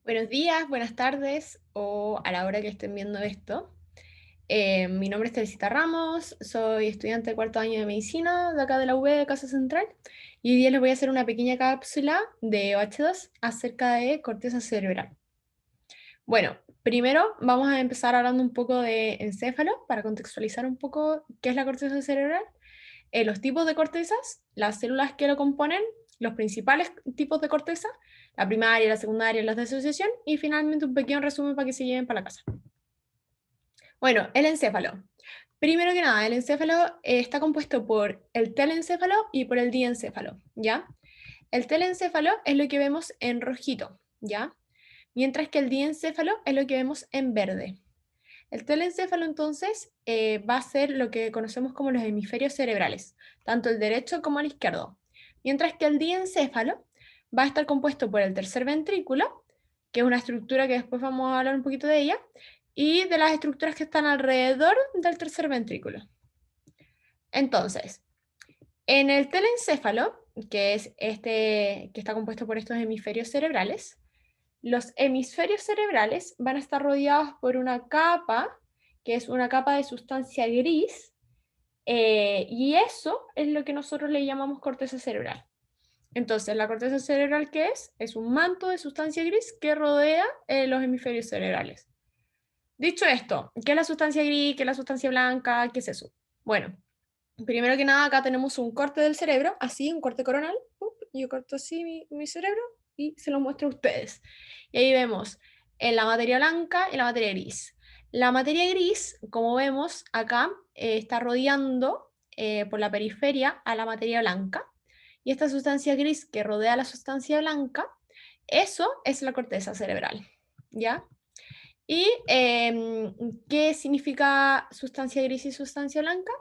Buenos días, buenas tardes o a la hora que estén viendo esto. Mi nombre es Teresita Ramos, soy estudiante de cuarto año de medicina de acá de la UB de Casa Central y hoy día les voy a hacer una pequeña cápsula de OH2 acerca de corteza cerebral. Bueno, primero vamos a empezar hablando un poco de encéfalo para contextualizar un poco qué es la corteza cerebral, los tipos de cortezas, las células que lo componen, los principales tipos de corteza, la primaria, la secundaria, las de asociación y finalmente un pequeño resumen para que se lleven para la casa. Bueno, el encéfalo. Primero que nada, el encéfalo está compuesto por el telencéfalo y por el diencéfalo, ¿ya? El telencéfalo es lo que vemos en rojito, ¿ya? Mientras que el diencéfalo es lo que vemos en verde. El telencéfalo entonces va a ser lo que conocemos como los hemisferios cerebrales, tanto el derecho como el izquierdo, mientras que el diencéfalo va a estar compuesto por el tercer ventrículo, que es una estructura que después vamos a hablar un poquito de ella, y de las estructuras que están alrededor del tercer ventrículo. Entonces, en el telencéfalo, que es este que está compuesto por estos hemisferios cerebrales, los hemisferios cerebrales van a estar rodeados por una capa, que es una capa de sustancia gris, y eso es lo que nosotros le llamamos corteza cerebral. Entonces, la corteza cerebral, ¿qué es? Es un manto de sustancia gris que rodea los hemisferios cerebrales. Dicho esto, ¿qué es la sustancia gris? ¿Qué es la sustancia blanca? ¿Qué es eso? Bueno, primero que nada, acá tenemos un corte del cerebro, así, un corte coronal. Yo corto así mi cerebro y se lo muestro a ustedes. Y ahí vemos la materia blanca y la materia gris. La materia gris, como vemos acá, está rodeando por la periferia a la materia blanca. Y esta sustancia gris que rodea a la sustancia blanca, eso es la corteza cerebral. ¿Ya? ¿Y qué significa sustancia gris y sustancia blanca?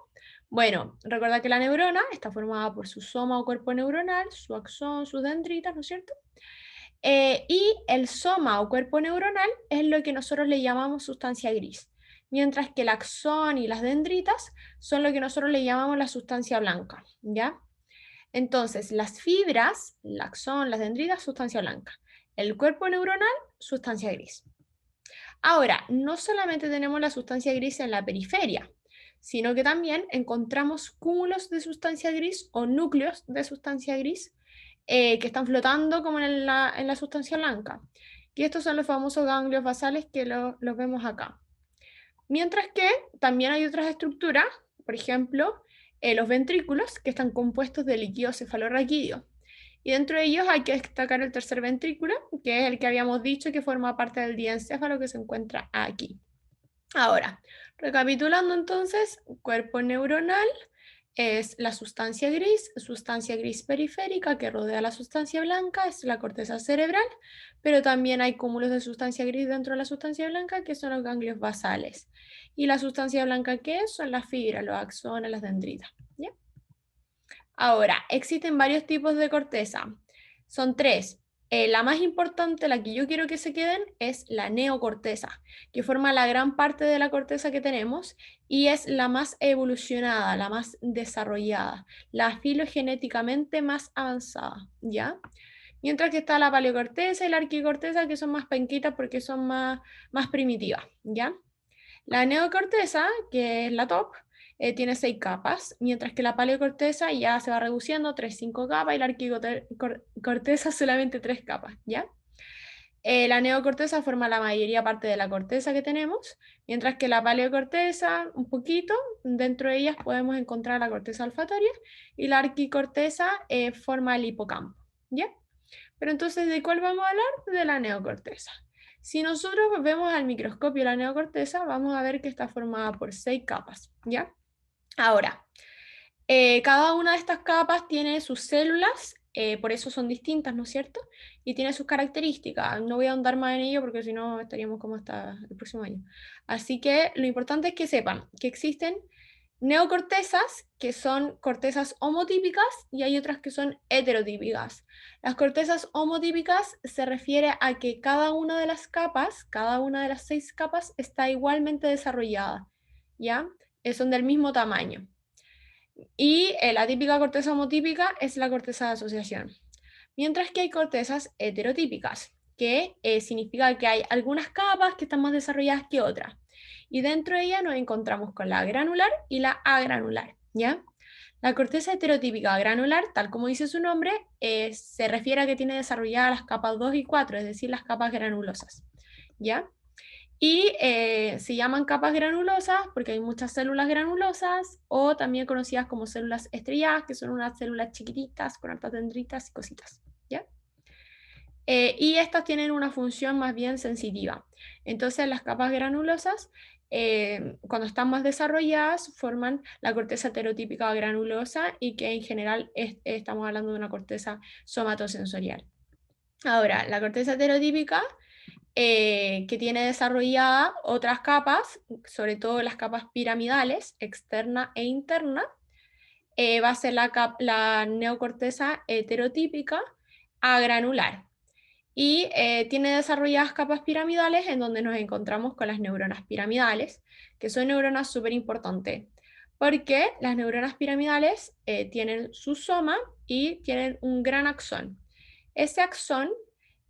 Bueno, recuerda que la neurona está formada por su soma o cuerpo neuronal, su axón, sus dendritas, ¿no es cierto? Y el soma o cuerpo neuronal es lo que nosotros le llamamos sustancia gris, mientras que el axón y las dendritas son lo que nosotros le llamamos la sustancia blanca, ¿ya? Entonces, las fibras, el axón, las dendritas, sustancia blanca. El cuerpo neuronal, sustancia gris. Ahora, no solamente tenemos la sustancia gris en la periferia, sino que también encontramos cúmulos de sustancia gris o núcleos de sustancia gris que están flotando como en la sustancia blanca. Y estos son los famosos ganglios basales que los vemos acá. Mientras que también hay otras estructuras, por ejemplo, los ventrículos, que están compuestos de líquido cefalorraquídeo. Y dentro de ellos hay que destacar el tercer ventrículo, que es el que habíamos dicho que forma parte del diencéfalo que se encuentra aquí. Ahora, recapitulando entonces, cuerpo neuronal es la sustancia gris periférica que rodea la sustancia blanca, es la corteza cerebral, pero también hay cúmulos de sustancia gris dentro de la sustancia blanca que son los ganglios basales. Y la sustancia blanca, ¿qué es? Son las fibras, los axones, las dendritas. ¿Ya? Ahora, existen varios tipos de corteza. Son tres. La más importante, la que yo quiero que se queden, es la neocorteza, que forma la gran parte de la corteza que tenemos y es la más evolucionada, la más desarrollada, la filogenéticamente más avanzada, ¿ya? Mientras que está la paleocorteza y la arquicorteza, que son más penquitas porque son más primitivas, ¿ya? La neocorteza, que es la top, tiene 6 capas, mientras que la paleocorteza ya se va reduciendo, 3, 5 capas, y la arquicorteza solamente 3 capas, ¿ya? La neocorteza forma la mayoría parte de la corteza que tenemos, mientras que la paleocorteza, un poquito, dentro de ellas podemos encontrar la corteza olfatoria, y la arquicorteza forma el hipocampo, ¿ya? Pero entonces, ¿de cuál vamos a hablar? De la neocorteza. Si nosotros vemos al microscopio la neocorteza, vamos a ver que está formada por 6 capas, ¿ya? Ahora, cada una de estas capas tiene sus células, por eso son distintas, ¿no es cierto? Y tiene sus características. No voy a ahondar más en ello porque si no estaríamos como hasta el próximo año. Así que lo importante es que sepan que existen neocortezas, que son cortezas homotípicas, y hay otras que son heterotípicas. Las cortezas homotípicas se refiere a que cada una de las capas, cada una de las 6 capas, está igualmente desarrollada, ¿ya? Son del mismo tamaño. Y la típica corteza homotípica es la corteza de asociación. Mientras que hay cortezas heterotípicas. que significa que hay algunas capas que están más desarrolladas que otras. Y dentro de ella nos encontramos con la granular y la agranular, ¿ya? La corteza heterotípica granular, tal como dice su nombre, se refiere a que tiene desarrolladas las capas 2 y 4, es decir, las capas granulosas, ¿ya? Y se llaman capas granulosas porque hay muchas células granulosas o también conocidas como células estrelladas, que son unas células chiquititas con hartas dendritas y cositas, ¿ya? Y estas tienen una función más bien sensitiva. Entonces las capas granulosas, cuando están más desarrolladas, forman la corteza heterotípica granulosa y que en general estamos hablando de una corteza somatosensorial. Ahora, la corteza heterotípica, que tiene desarrolladas otras capas, sobre todo las capas piramidales, externa e interna, va a ser la neocorteza heterotípica agranular. Y tiene desarrolladas capas piramidales en donde nos encontramos con las neuronas piramidales, que son neuronas súper importantes, porque las neuronas piramidales tienen su soma y tienen un gran axón. Ese axón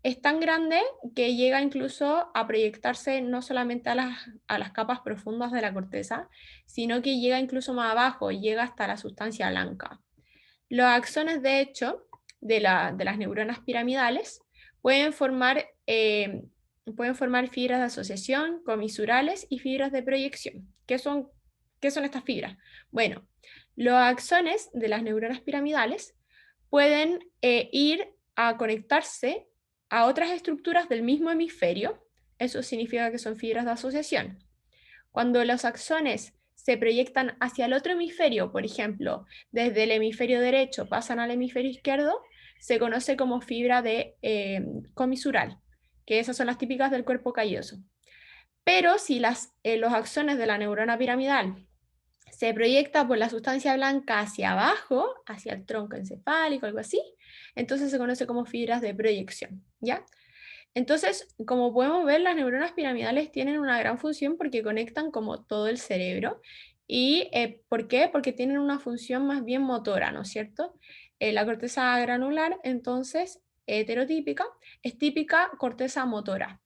es tan grande que llega incluso a proyectarse no solamente a las capas profundas de la corteza, sino que llega incluso más abajo, llega hasta la sustancia blanca. Los axones, de hecho, de las neuronas piramidales pueden formar, fibras de asociación, comisurales y fibras de proyección. ¿Qué son estas fibras? Bueno, los axones de las neuronas piramidales pueden ir a conectarse a otras estructuras del mismo hemisferio. Eso significa que son fibras de asociación. Cuando los axones se proyectan hacia el otro hemisferio, por ejemplo, desde el hemisferio derecho pasan al hemisferio izquierdo, se conoce como fibra de comisural, que esas son las típicas del cuerpo calloso. Pero si los axones de la neurona piramidal se proyecta por la sustancia blanca hacia abajo, hacia el tronco encefálico, algo así, entonces se conoce como fibras de proyección, ¿ya? Entonces, como podemos ver, las neuronas piramidales tienen una gran función porque conectan como todo el cerebro. ¿Y por qué? Porque tienen una función más bien motora, ¿no es cierto? La corteza granular, entonces, heterotípica, es típica corteza motora.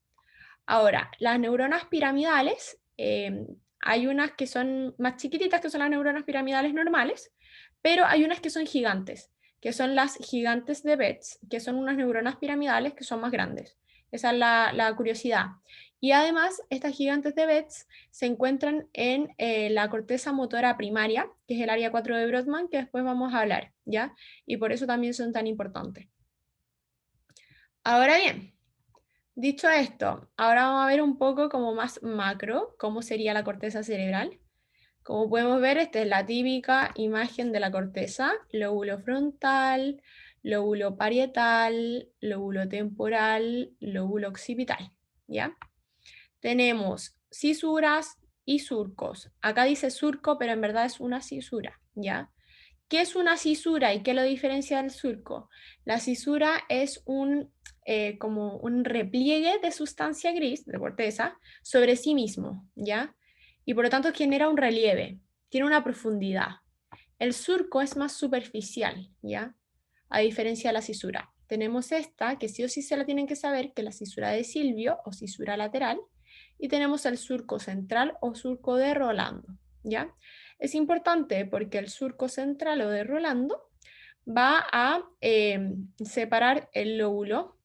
Ahora, las neuronas piramidales, hay unas que son más chiquititas, que son las neuronas piramidales normales, pero hay unas que son gigantes, que son las gigantes de Betz, que son unas neuronas piramidales que son más grandes. Esa es la curiosidad. Y además, estas gigantes de Betz se encuentran en la corteza motora primaria, que es el área 4 de Brodmann, que después vamos a hablar, ¿ya? Y por eso también son tan importantes. Ahora bien, dicho esto, ahora vamos a ver un poco como más macro, cómo sería la corteza cerebral. Como podemos ver, esta es la típica imagen de la corteza: lóbulo frontal, lóbulo parietal, lóbulo temporal, lóbulo occipital, ¿ya? Tenemos cisuras y surcos. Acá dice surco, pero en verdad es una cisura, ¿ya? ¿Qué es una cisura y qué lo diferencia del surco? La cisura es como un repliegue de sustancia gris, de corteza, sobre sí mismo, ¿ya? Y por lo tanto genera un relieve, tiene una profundidad. El surco es más superficial, ¿ya? A diferencia de la cisura. Tenemos esta, que sí o sí se la tienen que saber, que es la cisura de Silvio o cisura lateral, y tenemos el surco central o surco de Rolando, ¿ya? Es importante porque el surco central o de Rolando va a separar el lóbulo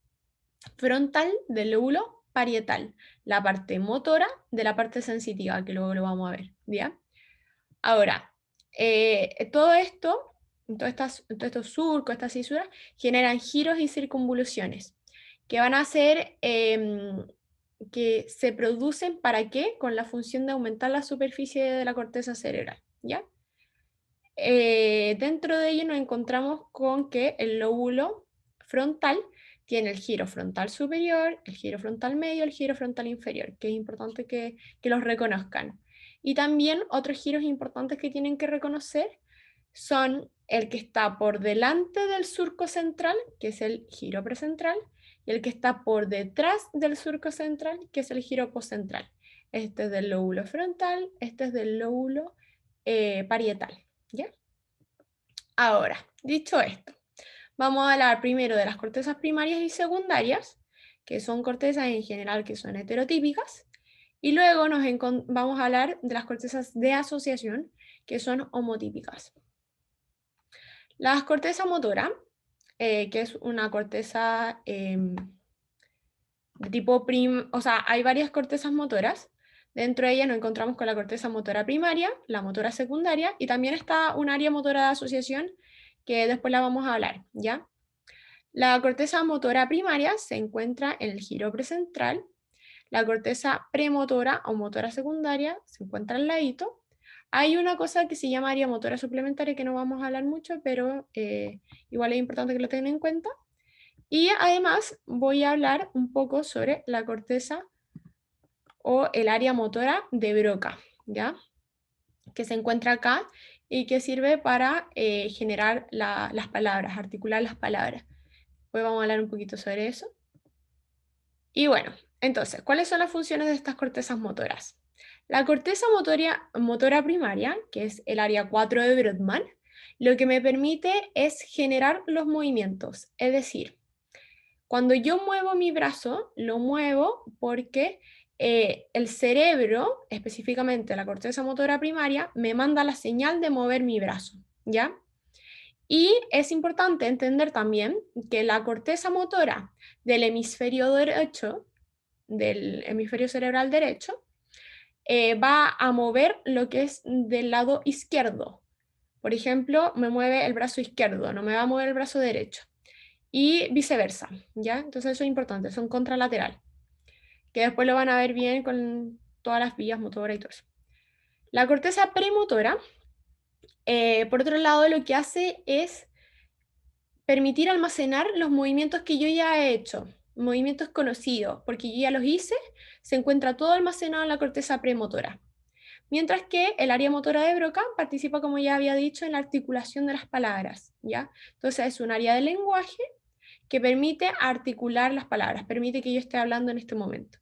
frontal del lóbulo parietal, la parte motora de la parte sensitiva, que luego lo vamos a ver, ¿ya? Ahora, todo esto, todos estos surcos, estas cisuras, generan giros y circunvoluciones, que van a hacer que se producen, ¿para qué? Con la función de aumentar la superficie de la corteza cerebral, ¿ya? Dentro de ello nos encontramos con que el lóbulo frontal tiene el giro frontal superior, el giro frontal medio, el giro frontal inferior, que es importante que los reconozcan. Y también otros giros importantes que tienen que reconocer son el que está por delante del surco central, que es el giro precentral, y el que está por detrás del surco central, que es el giro postcentral. Este es del lóbulo frontal, este es del lóbulo parietal, ¿ya? Ahora, dicho esto, vamos a hablar primero de las cortezas primarias y secundarias, que son cortezas en general que son heterotípicas, y luego vamos a hablar de las cortezas de asociación, que son homotípicas. Las cortezas motora, que es una corteza de tipo o sea, hay varias cortezas motoras. Dentro de ellas nos encontramos con la corteza motora primaria, la motora secundaria, y también está un área motora de asociación que después la vamos a hablar, ¿ya? La corteza motora primaria se encuentra en el giro precentral. La corteza premotora o motora secundaria se encuentra al ladito. Hay una cosa que se llama área motora suplementaria que no vamos a hablar mucho, pero igual es importante que lo tengan en cuenta. Y además voy a hablar un poco sobre la corteza o el área motora de Broca, ¿ya? Que se encuentra acá y que sirve para generar las palabras, articular las palabras. Hoy vamos a hablar un poquito sobre eso. Y bueno, entonces, ¿cuáles son las funciones de estas cortezas motoras? La corteza motora primaria, que es el área 4 de Brodmann, lo que me permite es generar los movimientos. Es decir, cuando yo muevo mi brazo, lo muevo porque el cerebro, específicamente la corteza motora primaria, me manda la señal de mover mi brazo, ¿ya? Y es importante entender también que la corteza motora del hemisferio derecho, del hemisferio cerebral derecho, va a mover lo que es del lado izquierdo. Por ejemplo, me mueve el brazo izquierdo, no me va a mover el brazo derecho. Y viceversa, ¿ya? Entonces eso es importante, son contralateral, que después lo van a ver bien con todas las vías motoras y todo eso. La corteza premotora, por otro lado, lo que hace es permitir almacenar los movimientos que yo ya he hecho, movimientos conocidos, porque yo ya los hice, se encuentra todo almacenado en la corteza premotora. Mientras que el área motora de Broca participa, como ya había dicho, en la articulación de las palabras, ¿ya? Entonces es un área de lenguaje que permite articular las palabras, permite que yo esté hablando en este momento.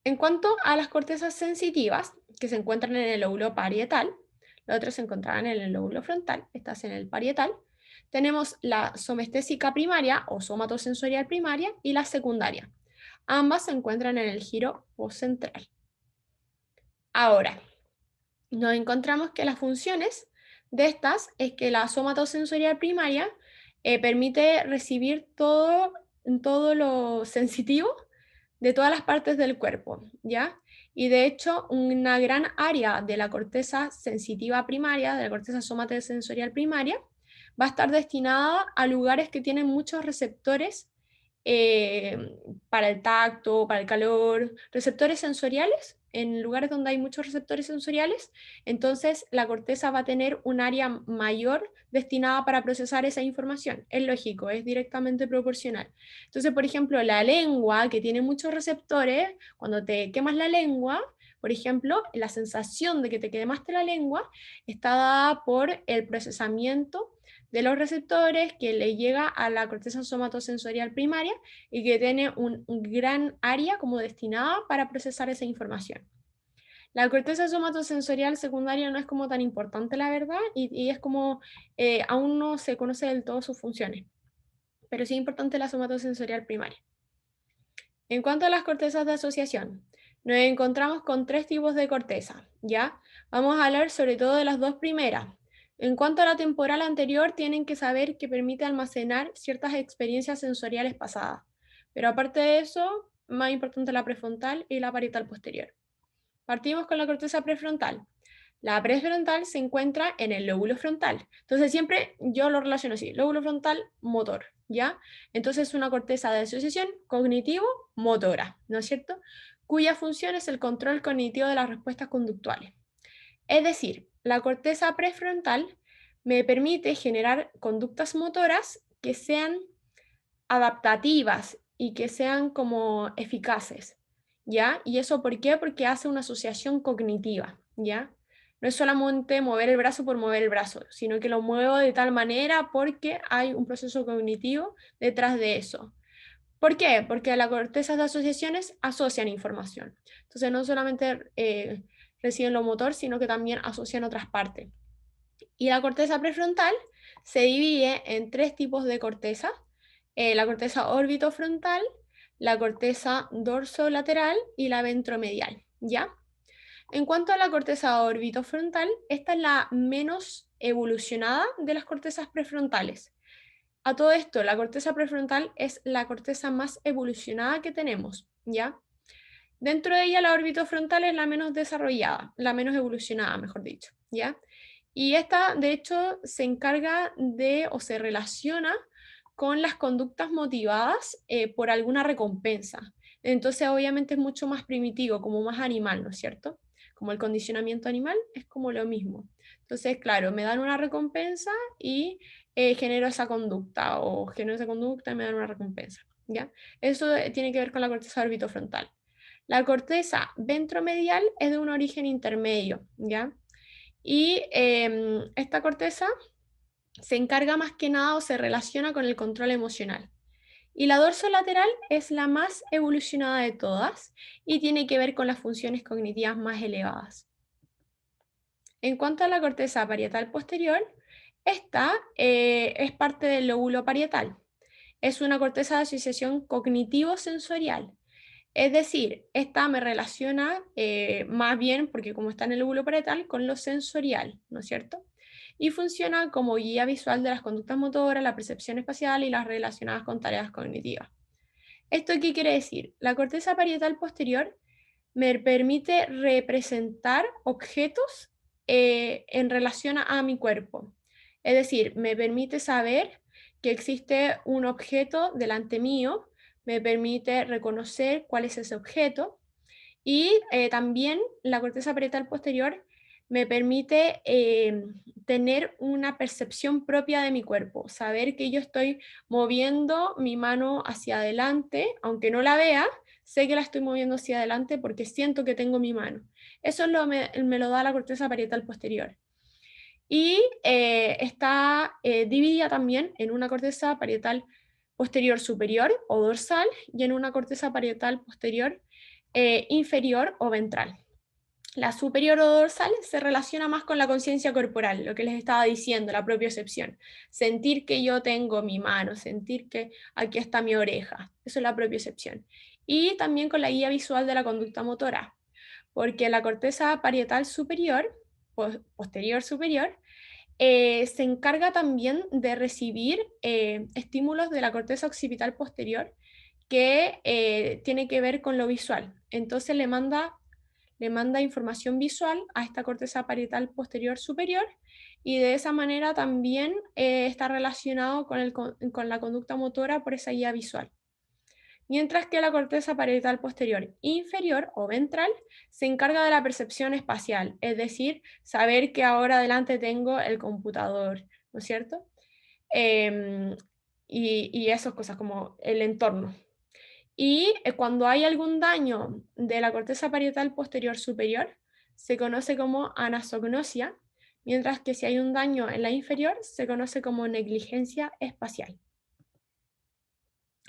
En cuanto a las cortezas sensitivas, que se encuentran en el lóbulo parietal, las otras se encontraban en el lóbulo frontal, estas en el parietal, tenemos la somestésica primaria o somatosensorial primaria y la secundaria. Ambas se encuentran en el giro postcentral. Ahora, nos encontramos que las funciones de estas es que la somatosensorial primaria permite recibir todo lo sensitivo de todas las partes del cuerpo, ¿ya? Y de hecho, una gran área de la corteza sensitiva primaria, de la corteza somatosensorial primaria, va a estar destinada a lugares que tienen muchos receptores para el tacto, para el calor, receptores sensoriales, en lugares donde hay muchos receptores sensoriales, entonces la corteza va a tener un área mayor destinada para procesar esa información. Es lógico, es directamente proporcional. Entonces, por ejemplo, la lengua, que tiene muchos receptores, cuando te quemas la lengua, por ejemplo, la sensación de que te quemaste la lengua está dada por el procesamiento de los receptores que le llega a la corteza somatosensorial primaria y que tiene un gran área como destinada para procesar esa información. La corteza somatosensorial secundaria no es como tan importante, la verdad, y es como aún no se conoce del todo sus funciones, pero sí es importante la somatosensorial primaria. En cuanto a las cortezas de asociación, nos encontramos con tres tipos de corteza, ¿ya? Vamos a hablar sobre todo de las dos primeras. En cuanto a la temporal anterior, tienen que saber que permite almacenar ciertas experiencias sensoriales pasadas, pero aparte de eso, más importante la prefrontal y la parietal posterior. Partimos con la corteza prefrontal. La prefrontal se encuentra en el lóbulo frontal. Entonces siempre yo lo relaciono así, lóbulo frontal, motor, ¿ya? Entonces es una corteza de asociación cognitivo-motora, ¿no es cierto? Cuya función es el control cognitivo de las respuestas conductuales. Es decir, la corteza prefrontal me permite generar conductas motoras que sean adaptativas y que sean como eficaces, ¿ya? ¿Y eso por qué? Porque hace una asociación cognitiva, ¿ya? No es solamente mover el brazo por mover el brazo, sino que lo muevo de tal manera porque hay un proceso cognitivo detrás de eso. ¿Por qué? Porque las cortezas de asociaciones asocian información. Entonces no solamente reciben lo motor, sino que también asocian otras partes. Y la corteza prefrontal se divide en tres tipos de corteza, la corteza orbitofrontal, la corteza dorsolateral y la ventromedial, ¿ya? En cuanto a la corteza orbitofrontal, esta es la menos evolucionada de las cortezas prefrontales. A todo esto, la corteza prefrontal es la corteza más evolucionada que tenemos, ¿ya? Dentro de ella, la orbitofrontal es la menos desarrollada, la menos evolucionada, mejor dicho, ¿ya? Y esta, de hecho, se encarga de o se relaciona con las conductas motivadas por alguna recompensa. Entonces, obviamente es mucho más primitivo, como más animal, ¿no es cierto? Como el condicionamiento animal es como lo mismo. Entonces, claro, me dan una recompensa y genero esa conducta, o genero esa conducta y me dan una recompensa, ¿ya? Eso tiene que ver con la corteza orbitofrontal. La corteza ventromedial es de un origen intermedio, ¿ya? Y esta corteza se encarga más que nada o se relaciona con el control emocional. Y la dorsolateral es la más evolucionada de todas y tiene que ver con las funciones cognitivas más elevadas. En cuanto a la corteza parietal posterior, esta es parte del lóbulo parietal. Es una corteza de asociación cognitivo-sensorial. Es decir, esta me relaciona más bien, porque como está en el lóbulo parietal, con lo sensorial, ¿no es cierto? Y funciona como guía visual de las conductas motoras, la percepción espacial y las relacionadas con tareas cognitivas. ¿Esto qué quiere decir? La corteza parietal posterior me permite representar objetos en relación a mi cuerpo. Es decir, me permite saber que existe un objeto delante mío, me permite reconocer cuál es ese objeto y también la corteza parietal posterior me permite tener una percepción propia de mi cuerpo, saber que yo estoy moviendo mi mano hacia adelante, aunque no la vea, sé que la estoy moviendo hacia adelante porque siento que tengo mi mano. Eso me lo da la corteza parietal posterior. Y está dividida también en una corteza parietal posterior superior o dorsal y en una corteza parietal posterior inferior o ventral. La superior o dorsal se relaciona más con la conciencia corporal, lo que les estaba diciendo, la propiocepción. Sentir que yo tengo mi mano, sentir que aquí está mi oreja, eso es la propiocepción. Y también con la guía visual de la conducta motora, porque la corteza parietal superior, posterior superior, se encarga también de recibir estímulos de la corteza occipital posterior que tiene que ver con lo visual. Entonces le manda información visual a esta corteza parietal posterior superior y de esa manera también está relacionado con la conducta motora por esa guía visual. Mientras que la corteza parietal posterior inferior o ventral se encarga de la percepción espacial, es decir, saber que ahora adelante tengo el computador, ¿no es cierto? Em, y esas cosas como el entorno. Y cuando hay algún daño de la corteza parietal posterior superior, se conoce como anasognosia, mientras que si hay un daño en la inferior, se conoce como negligencia espacial.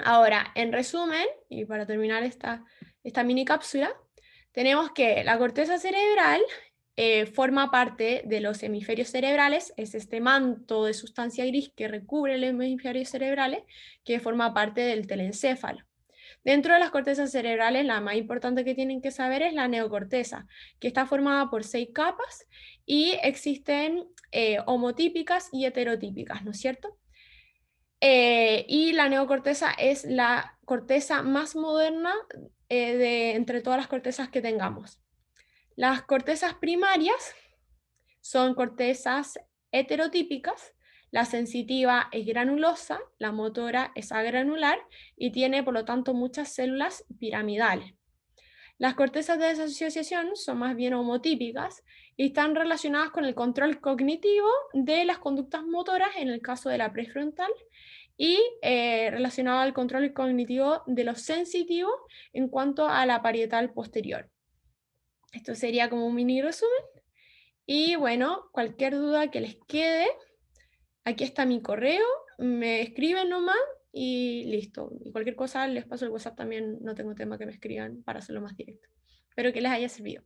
Ahora, en resumen, y para terminar esta mini cápsula, tenemos que la corteza cerebral forma parte de los hemisferios cerebrales, es este manto de sustancia gris que recubre los hemisferios cerebrales, que forma parte del telencéfalo. Dentro de las cortezas cerebrales, la más importante que tienen que saber es la neocorteza, que está formada por 6 capas y existen homotípicas y heterotípicas, ¿no es cierto? Y la neocorteza es la corteza más moderna de entre todas las cortezas que tengamos. Las cortezas primarias son cortezas heterotípicas. La sensitiva es granulosa, la motora es agranular y tiene por lo tanto muchas células piramidales. Las cortezas de desasociación son más bien homotípicas y están relacionadas con el control cognitivo de las conductas motoras en el caso de la prefrontal y relacionado al control cognitivo de lo sensitivo en cuanto a la parietal posterior. Esto sería como un mini resumen. Y bueno, cualquier duda que les quede, aquí está mi correo, me escriben nomás y listo. Y cualquier cosa les paso el WhatsApp también, no tengo tema que me escriban para hacerlo más directo. Espero que les haya servido.